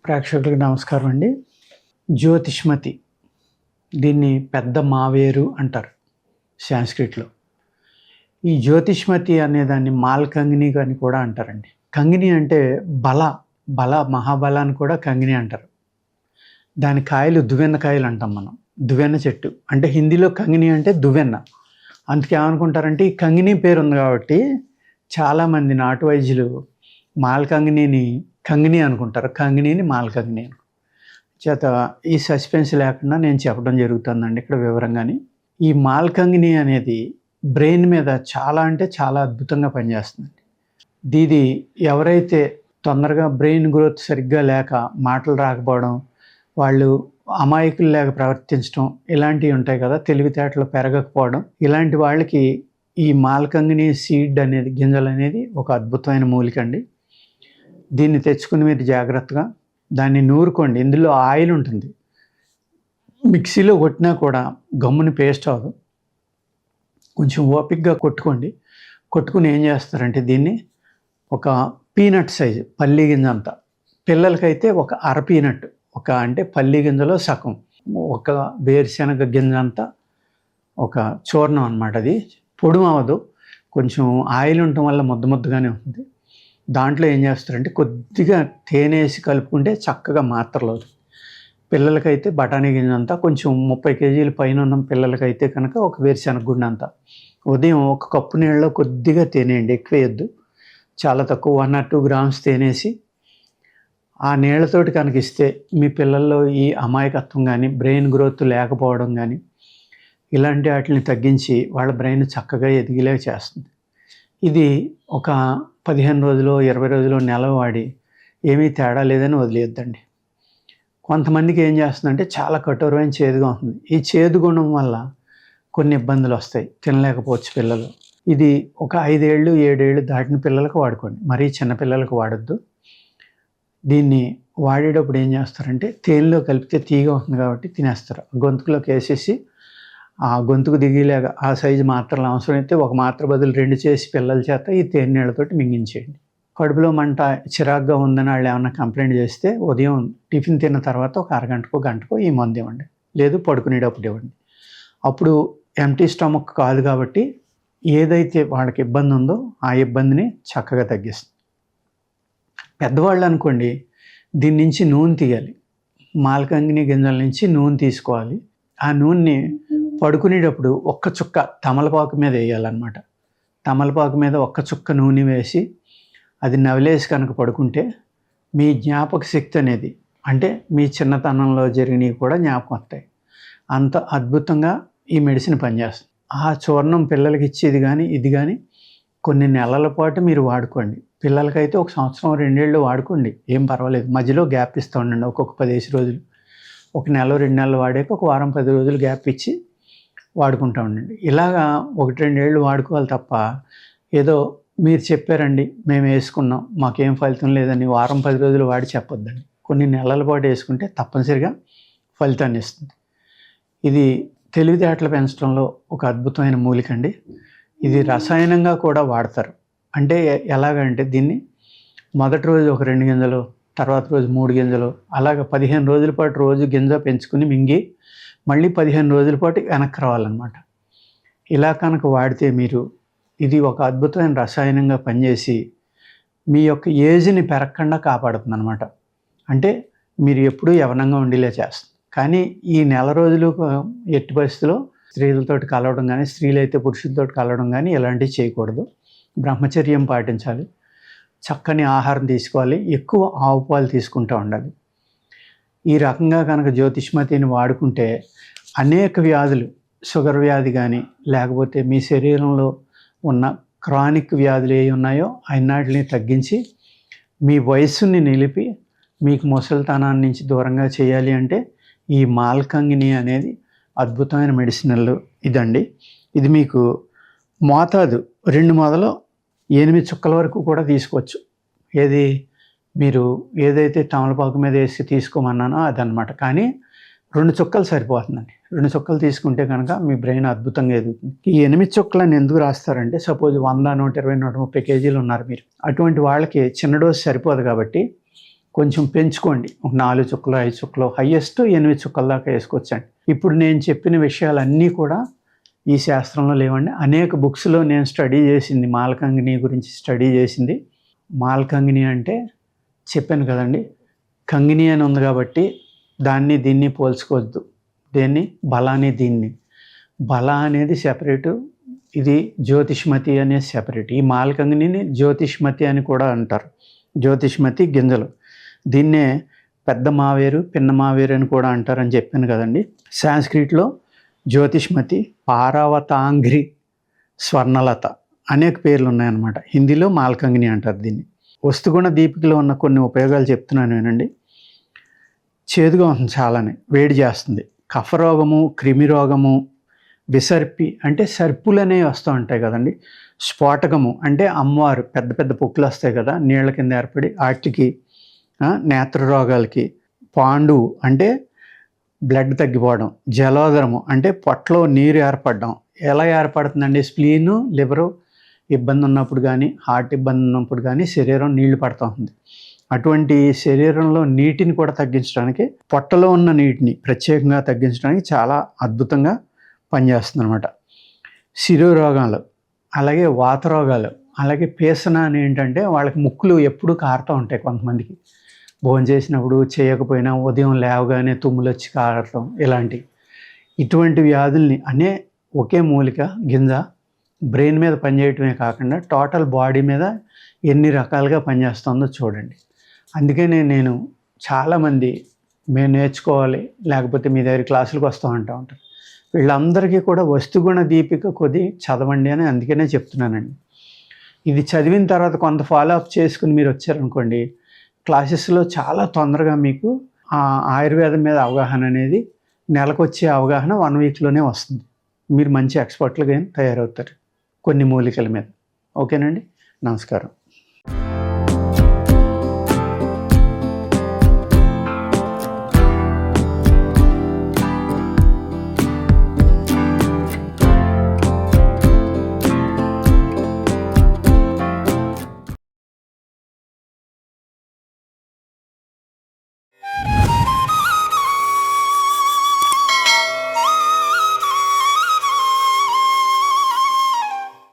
ప్రేక్షకులకు నమస్కారం అండి. జ్యోతిష్మతి దీన్ని పెద్ద మావేరు అంటారు సాంస్క్రిట్లో. ఈ జ్యోతిష్మతి అనే దాన్ని మాల్కంగిని అని కూడా అంటారండి. కంగిని అంటే బల మహాబలాన్ని కూడా కంగిని అంటారు. దాని కాయలు దువ్వెన్న కాయలు అంటాం మనం. దువ్వెన్న చెట్టు అంటే హిందీలో కంగిని అంటే దువ్వెన్న. అందుకే ఏమనుకుంటారంటే ఈ కంగిని పేరు ఉంది కాబట్టి చాలామంది నాటు వైద్యులు మాల్కంగిని కంగిని అనుకుంటారు, కంగినీని మాల్కంగిని అనుకుంటారు. చేత ఈ సస్పెన్స్ లేకుండా నేను చెప్పడం జరుగుతుందండి ఇక్కడ వివరంగాని. ఈ మాల్కంగిని అనేది బ్రెయిన్ మీద చాలా అంటే చాలా అద్భుతంగా పనిచేస్తుంది. దీది ఎవరైతే తొందరగా బ్రెయిన్ గ్రోత్ సరిగ్గా లేక మాటలు రాకపోవడం, వాళ్ళు అమాయకులు లేక ప్రవర్తించడం ఇలాంటివి ఉంటాయి కదా, తెలివితేటలు పెరగకపోవడం, ఇలాంటి వాళ్ళకి ఈ మాల్కంగిని సీడ్ అనేది గింజలు అనేది ఒక అద్భుతమైన మూలిక అండి. దీన్ని తెచ్చుకుని మీరు జాగ్రత్తగా దాన్ని నూరుకోండి. ఇందులో ఆయిల్ ఉంటుంది. మిక్సీలో కొట్టినా కూడా గమ్ముని పేస్ట్ అవ్వదు. కొంచెం ఓపిక్గా కొట్టుకోండి. కొట్టుకుని ఏం చేస్తారంటే దీన్ని ఒక పీనట్ సైజు పల్లి గింజ అంత, పిల్లలకైతే ఒక అర పీనట్, అంటే పల్లి గింజలో సగం, ఒక వేరుశనగ గింజ అంతా ఒక చూర్ణం అన్నమాట. అది పొడుము అవ్వదు, కొంచెం ఆయిల్ ఉండటం వల్ల ముద్దగానే ఉంటుంది. దాంట్లో ఏం చేస్తారంటే కొద్దిగా తేనె వేసి కలుపుకుంటే చక్కగా మాత్రలు అవుతుంది. పిల్లలకైతే బఠానీ గింజ అంతా, కొంచెం 30 కేజీల పైన ఉన్న పిల్లలకైతే కనుక ఒక వేరుశనగ గుండె అంతా. ఉదయం ఒక కప్పు నీళ్ళలో కొద్దిగా తేనె అండి, ఎక్కువ వేయద్దు, చాలా తక్కువ, 1 or 2 grams తేనేసి ఆ నీళ్ళతోటి కనుక ఇస్తే మీ పిల్లల్లో ఈ అమాయకత్వం కానీ బ్రెయిన్ గ్రోత్ లేకపోవడం కానీ ఇలాంటి వాటిని తగ్గించి వాళ్ళ బ్రెయిన్ చక్కగా ఎదిగేలా చేస్తుంది. ఇది ఒక 15 రోజులు 20 రోజులు నెల వాడి ఏమీ తేడా లేదని వదిలేద్దండి. కొంతమందికి ఏం చేస్తుందంటే చాలా కఠోరమైన చేదుగా ఉంటుంది. ఈ చేదు గుణం వల్ల కొన్ని ఇబ్బందులు వస్తాయి, తినలేకపోవచ్చు పిల్లలు. ఇది ఒక 5 ఏళ్ళు 7 ఏళ్ళు దాటిన పిల్లలకు వాడుకోండి, మరీ చిన్నపిల్లలకు వాడద్దు. దీన్ని వాడేటప్పుడు ఏం చేస్తారంటే తేనెలో కలిపితే తీగ ఉంటుంది కాబట్టి తినేస్తారు. గొంతుకులోకి వేసేసి ఆ గొంతుకు దిగేలాగా ఆ సైజు మాత్రలు అవసరమైతే ఒక మాత్ర బదులు 2 చేసి పిల్లల చేత ఈ తేనె నీళ్ళతోటి మింగించేయండి. కడుపులో మంట చిరాగ్గా ఉందని వాళ్ళు ఏమన్నా కంప్లైంట్ చేస్తే ఉదయం టిఫిన్ తిన్న తర్వాత ఒక అరగంటకో గంటకో ఈ మందు ఇవ్వండి, లేదు పడుకునేటప్పుడు ఇవ్వండి. అప్పుడు ఎంటీ స్టమక్ కాదు కాబట్టి ఏదైతే వాళ్ళకి ఇబ్బంది ఉందో ఆ ఇబ్బందిని చక్కగా తగ్గిస్తుంది. పెద్దవాళ్ళు అనుకోండి, దీని నుంచి నూనె తీయాలి. మాల్కంగిని గింజల నుంచి నూనె తీసుకోవాలి. ఆ నూనెని పడుకునేటప్పుడు ఒక్క చుక్క తమలపాకు మీద వేయాలన్నమాట. తమలపాకు మీద ఒక్క చుక్క నూనె వేసి అది నవిలేసి కనుక పడుకుంటే మీ జ్ఞాపక శక్తి అనేది, అంటే మీ చిన్నతనంలో జరిగినవి కూడా జ్ఞాపకం వస్తాయి. అంత అద్భుతంగా ఈ మెడిసిన్ పనిచేస్తుంది. ఆ చూర్ణం పిల్లలకి ఇచ్చేది కానీ ఇది కానీ కొన్ని నెలల పాటు మీరు వాడుకోండి. పిల్లలకైతే 1 సంవత్సరం 2 ఏళ్ళు వాడుకోండి, ఏం పర్వాలేదు. మధ్యలో గ్యాప్ ఇస్తూ ఉండండి, ఒక్కొక్క 15 రోజులు, 1 నెల 2 నెలలు వాడాక ఒక వారం 10 రోజులు గ్యాప్ ఇచ్చి వాడుకుంటూ ఉండండి. ఇలాగా 1-2 ఏళ్ళు వాడుకోవాలి తప్ప ఏదో మీరు చెప్పారండి మేము వేసుకున్నాం మాకేం ఫలితం లేదని వారం 10 రోజులు వాడి చెప్పొద్దండి. కొన్ని నెలల పాటు వేసుకుంటే తప్పనిసరిగా ఫలితాన్ని ఇస్తుంది. ఇది తెలివితేటలు పెంచడంలో ఒక అద్భుతమైన మూలిక అండి. ఇది రసాయనంగా కూడా వాడతారు. అంటే ఎలాగంటే దీన్ని మొదటి రోజు ఒక 2 గింజలు, తర్వాత రోజు 3 గింజలు, అలాగ 15 రోజుల పాటు రోజు గింజ పెంచుకుని మింగి మళ్ళీ 15 రోజుల పాటు వెనక్కి రావాలన్నమాట. ఇలా కనుక వాడితే మీరు ఇది ఒక అద్భుతమైన రసాయనంగా పనిచేసి మీ యొక్క ఏజ్ని పెరగకుండా కాపాడుతుంది అనమాట. అంటే మీరు ఎప్పుడూ యవ్వనంగా ఉండేలా చేస్తుంది. కానీ ఈ నెల రోజులు ఎట్టి పరిస్థితిలో స్త్రీలతోటి కలవడం కానీ, స్త్రీలైతే పురుషులతో కలవడం కానీ ఇలాంటివి చేయకూడదు. బ్రహ్మచర్యం పాటించాలి, చక్కని ఆహారం తీసుకోవాలి, ఎక్కువ ఆవు పాలు తీసుకుంటూ ఉండాలి. ఈ రకంగా కనుక జ్యోతిష్మతిని వాడుకుంటే అనేక వ్యాధులు, షుగర్ వ్యాధి కానీ లేకపోతే మీ శరీరంలో ఉన్న క్రానిక్ వ్యాధులు ఏవి ఉన్నాయో అన్నిటిని తగ్గించి మీ వయస్సుని నిలిపి మీకు ముసలితనాన్ని నుంచి దూరంగా చేయాలి అంటే ఈ మాల్కంగిని అనేది అద్భుతమైన మెడిసినల్ ఇదండి. ఇది మీకు మోతాదు 2 మొదలు 8 చుక్కల వరకు కూడా తీసుకోవచ్చు. ఏది మీరు ఏదైతే తమలపాకు మీద వేసి తీసుకోమన్నానో అదనమాట. కానీ 2 చుక్కలు సరిపోతుందండి. 2 చుక్కలు తీసుకుంటే కనుక మీ బ్రెయిన్ అద్భుతంగా ఎదుగుతుంది. ఈ 8 చుక్కలను ఎందుకు రాస్తారంటే సపోజ్ 100, 120, 130 కేజీలు ఉన్నారు మీరు, అటువంటి వాళ్ళకి చిన్న డోసు సరిపోదు కాబట్టి కొంచెం పెంచుకోండి. ఒక 4 చుక్కలు, 5 చుక్కలు, హయ్యెస్ట్ 8 చుక్కల దాకా వేసుకోవచ్చండి. ఇప్పుడు నేను చెప్పిన విషయాలన్నీ కూడా ఈ శాస్త్రంలో లేవండి. అనేక బుక్స్లో నేను స్టడీ చేసింది, మాల్కంగిని గురించి స్టడీ చేసింది. మాల్కంగిని అంటే చెప్పాను కదండి, కంగిని అని ఉంది కాబట్టి దాన్ని దీన్ని పోల్చుకోవద్దు. దేన్ని? బలాన్ని దీన్ని. బల అనేది సెపరేటు, ఇది జ్యోతిష్మతి అనేది సెపరేట్. ఈ మాల్కంగిని జ్యోతిష్మతి అని కూడా అంటారు. జ్యోతిష్మతి గింజలు, దీన్నే పెద్ద మావేరు, పిన్న మావేరు అని కూడా అంటారని చెప్పాను కదండి. సాంస్క్రిట్లో జ్యోతిష్మతి, పారావతాంఘ్రి, స్వర్ణలత అనేక పేర్లు ఉన్నాయన్నమాట. హిందీలో మాల్కంగిని అంటారు దీన్ని. వస్తుగుణ దీపికలో ఉన్న కొన్ని ఉపయోగాలు చెప్తున్నాను వినండి. చేదుగా ఉంటుంది, చాలానే వేడి చేస్తుంది. కఫరోగము, క్రిమిరోగము, విసర్పి అంటే సర్పులు అనేవి వస్తూ ఉంటాయి కదండి. స్ఫోటకము అంటే అమ్మవారు పెద్ద పెద్ద పొక్కులు వస్తాయి కదా నీళ్ళ కింద ఏర్పడి, వాటికి, నేత్ర రోగాలకి. పాండు అంటే బ్లడ్ తగ్గిపోవడం. జలోదరము అంటే పొట్టలో నీరు ఏర్పడడం. ఎలా ఏర్పడుతుందండి? స్ప్లీను, లివరు ఇబ్బంది ఉన్నప్పుడు కానీ, హార్ట్ ఇబ్బంది ఉన్నప్పుడు కానీ శరీరం నీళ్లు పడుతూ ఉంది. అటువంటి శరీరంలో నీటిని కూడా తగ్గించడానికి, పొట్టలో ఉన్న నీటిని ప్రత్యేకంగా తగ్గించడానికి చాలా అద్భుతంగా పనిచేస్తుంది అనమాట. శిరోరోగాలు, అలాగే వాత రోగాలు, అలాగే పీసన అని ఏంటంటే వాళ్ళకి ముక్కులు ఎప్పుడూ కారుతూ ఉంటాయి కొంతమందికి. భోజనం చేసినప్పుడు, చేయకపోయినా ఉదయం లేవగానే తుమ్ములు వచ్చి కారటం, ఇటువంటి వ్యాధుల్ని ఒకే మూలిక గింజ బ్రెయిన్ మీద పనిచేయటమే కాకుండా టోటల్ బాడీ మీద ఎన్ని రకాలుగా పనిచేస్తుందో చూడండి. అందుకనే నేను చాలామంది మేము నేర్చుకోవాలి, లేకపోతే మీ దగ్గర క్లాసులకు వస్తూ ఉంటారు, వీళ్ళందరికీ కూడా వస్తుగుణ దీపిక కొద్ది చదవండి అని అందుకనే చెప్తున్నానండి. ఇది చదివిన తర్వాత కొంత ఫాలో అప్ చేసుకుని మీరు వచ్చారనుకోండి, క్లాసెస్లో చాలా తొందరగా మీకు ఆ ఆయుర్వేదం మీద అవగాహన అనేది, నెలకొచ్చే అవగాహన 1 వీక్లోనే వస్తుంది. మీరు మంచి ఎక్స్పర్ట్లుగా తయారవుతారు కొన్ని మూలికల మీద. ఓకేనండి, నమస్కారం.